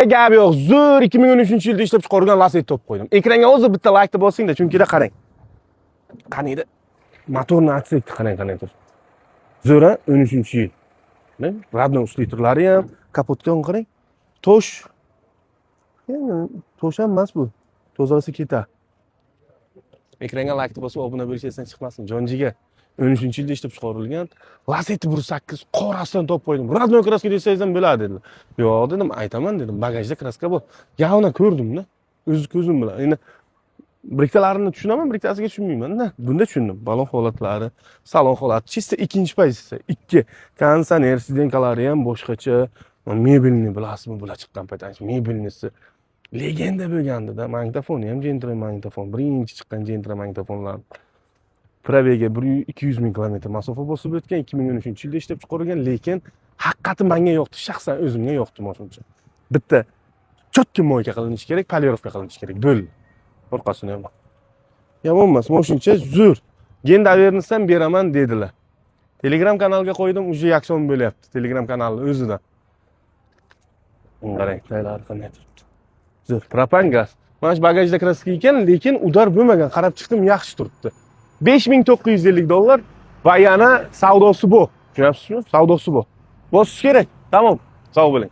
Gap yo'q. Zo'r 2013-yilda ishlab chiqargan Lacetti topib qo'ydim. Ekranga o'zi bitta like bosing-da, chunki qarang. Qaniydi? Motorni açsak qarang tur. Zo'r 13-yil. Ne? Radno uslitrlari ham, kapotga qarang. Tosh. Tosh ham emas bu. Tozalasa ketar. Ekranga like bosib obuna bo'lishingizdan chiqmasin. Jonjiga 13-yilda ishlab chiqarilgan Lacetti 1.8 qorasidan topib qo'ydim. Radno kraska desangiz ham bo'ladi dedi. Yo'q dedim, aytaman dedim. Bagajda kraska bor. Yavna ko'rdim-da. O'z ko'zim bilan. Endi briktalarini tushunaman, briktasiga tushunmayman-da. Bunda tushundim. Balon holatlari, salon holati, chista ikkinchi pozitsiya. 2 konditsioner sidenkalari ham boshqacha. Mebelni bilasizmi, bular chiqqan payt mebelnisi legenda bo'lgandi-da. Magnitofon ham Gentra magnitofon, birinchi chiqqan Gentra magnitofonlar. Probega 200 ming kilometr masofa bosib o'tgan 2013-yilda ishlab chiqarilgan, lekin haqiqati menga yoqdi, shaxsan o'zimga yoqdi mashina. Bitta cho'tki moyka qilinishi kerak, polirovka qilinishi kerak. Bo'ldi. Orqasini ham. Yomon emas, mashina zo'r. Gen davernisdan beraman dedilar. Telegram kanalga qo'ydim, uje yakson bo'lyapti. Telegram kanalni o'zidan. Qarang, taylar qanday turibdi. Zo'r, propan gaz. Mana shu bagajda kraska ekan, lekin udar bo'lmagan. Qarab chiqdim, yaxshi turibdi. $5,950 va yana savdosi bu. Tushunasizmi? Savdosi bu. Bosish kerak. Tamom. Sog' bo'ling.